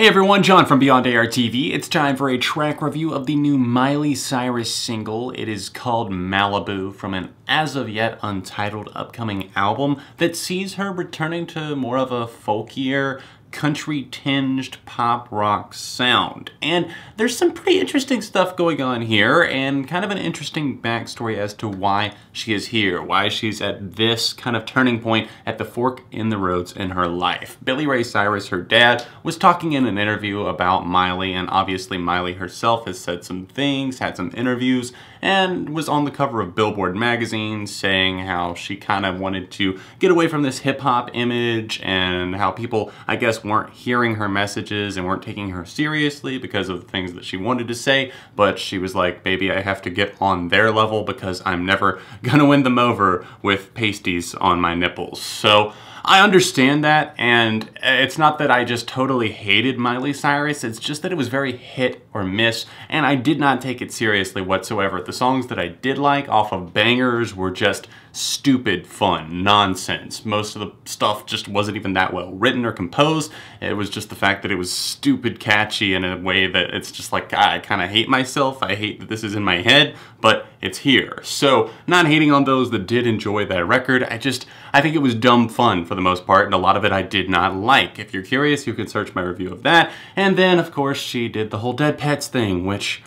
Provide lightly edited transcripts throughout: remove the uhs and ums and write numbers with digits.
Hey everyone, John from Beyond ARTV. It's time for a track review of the new Miley Cyrus single. It is called Malibu, from an as-of-yet untitled upcoming album that sees her returning to more of a folkier, country-tinged pop rock sound. And there's some pretty interesting stuff going on here, and kind of an interesting backstory as to why she is here, why she's at this kind of turning point at the fork in the roads in her life. Billy Ray Cyrus, her dad, was talking in an interview about Miley, and obviously Miley herself has said some things, had some interviews, and was on the cover of Billboard magazine saying how she kind of wanted to get away from this hip-hop image and how people, I guess, weren't hearing her messages and weren't taking her seriously because of the things that she wanted to say, but she was like, baby, I have to get on their level because I'm never gonna win them over with pasties on my nipples. So I understand that, and it's not that I just totally hated Miley Cyrus, it's just that it was very hit or miss, and I did not take it seriously whatsoever. The songs that I did like off of Bangers were just stupid fun nonsense. Most of the stuff just wasn't even that well written or composed. It was just the fact that it was stupid catchy in a way that it's just like, I kind of hate myself. I hate that this is in my head, but it's here. So not hating on those that did enjoy that record. I think it was dumb fun for the most part, and a lot of it I did not like. If you're curious, you can search my review of that. And then, of course, she did the whole Dead Pets thing, which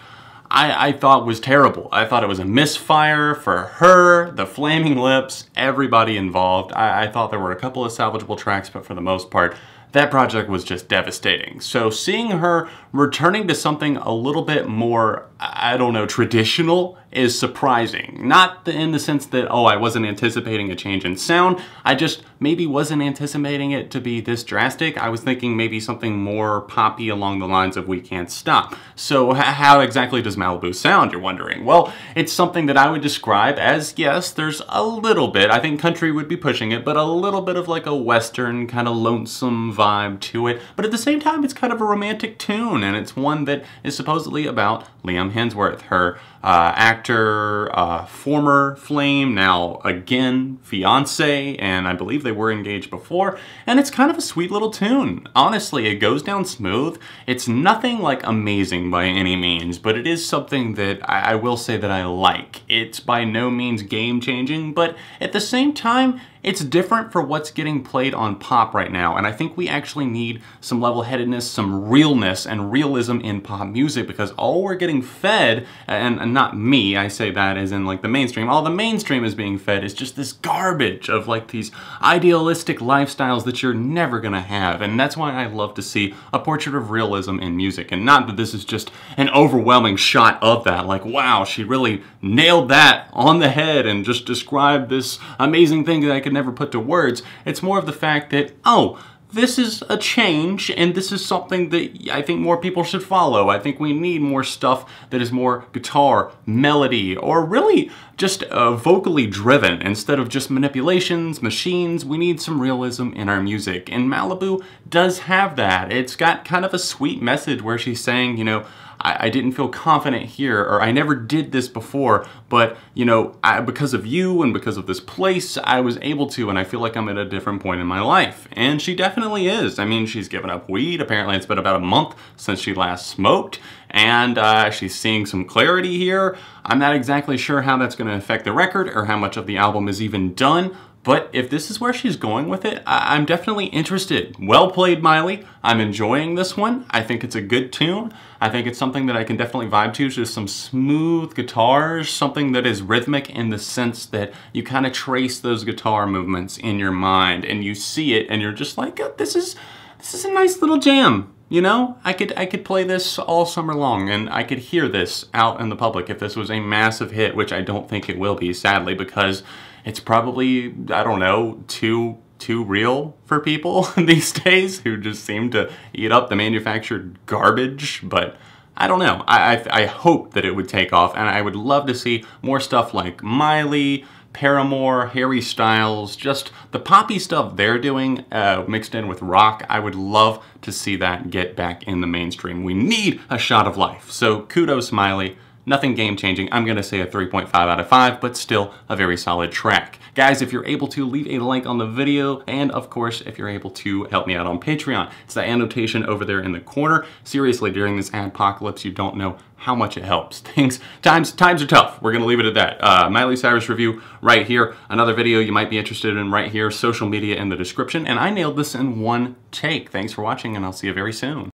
I thought was terrible. I thought it was a misfire for her, the Flaming Lips, everybody involved. I thought there were a couple of salvageable tracks, but for the most part, that project was just devastating. So seeing her returning to something a little bit more, I don't know, traditional is surprising. Not in the sense that, oh, I wasn't anticipating a change in sound. I just maybe wasn't anticipating it to be this drastic. I was thinking maybe something more poppy along the lines of We Can't Stop. So how exactly does Malibu sound, you're wondering? Well, it's something that I would describe as, yes, there's a little bit, I think country would be pushing it, but a little bit of like a Western kind of lonesome vibe to it. But at the same time, it's kind of a romantic tune, and it's one that is supposedly about Liam Hemsworth, her actor, former flame, now again fiance, and I believe they were engaged before, and it's kind of a sweet little tune. Honestly, it goes down smooth. It's nothing like amazing by any means, but it is something that I will say that I like. It's by no means game-changing, but at the same time, it's different for what's getting played on pop right now, and I think we actually need some level-headedness, some realness, and realism in pop music, because all we're getting fed, and not me, I say that as in like the mainstream, all the mainstream is being fed is just this garbage of like these idealistic lifestyles that you're never gonna have, and that's why I love to see a portrait of realism in music, and not that this is just an overwhelming shot of that, like wow, she really nailed that on the head and just described this amazing thing that I could never put to words. It's more of the fact that, oh, this is a change, and this is something that I think more people should follow. I think we need more stuff that is more guitar, melody, or really just vocally driven instead of just manipulations, machines. We need some realism in our music, and Malibu does have that. It's got kind of a sweet message where she's saying, you know, I didn't feel confident here, or I never did this before, but, you know, because of you and because of this place, I was able to, and I feel like I'm at a different point in my life. And she definitely is. I mean, she's given up weed. Apparently it's been about a month since she last smoked, and she's seeing some clarity here. I'm not exactly sure how that's going to affect the record or how much of the album is even done, but if this is where she's going with it, I'm definitely interested. Well played, Miley. I'm enjoying this one. I think it's a good tune. I think it's something that I can definitely vibe to. Just some smooth guitars, something that is rhythmic in the sense that you kind of trace those guitar movements in your mind and you see it and you're just like, oh, this is a nice little jam. You know, I could play this all summer long, and I could hear this out in the public if this was a massive hit, which I don't think it will be, sadly, because it's probably, I don't know, too real for people these days who just seem to eat up the manufactured garbage, but I don't know. I hope that it would take off, and I would love to see more stuff like Miley, Paramore, Harry Styles, just the poppy stuff they're doing mixed in with rock. I would love to see that get back in the mainstream. We need a shot of life. So kudos, Miley. Nothing game-changing. I'm going to say a 3.5 out of 5, but still a very solid track. Guys, if you're able to, leave a like on the video, and of course, if you're able to, help me out on Patreon. It's the annotation over there in the corner. Seriously, during this adpocalypse, you don't know how much it helps. Times are tough. We're gonna leave it at that. Miley Cyrus review right here. Another video you might be interested in right here. Social media in the description. And I nailed this in one take. Thanks for watching, and I'll see you very soon.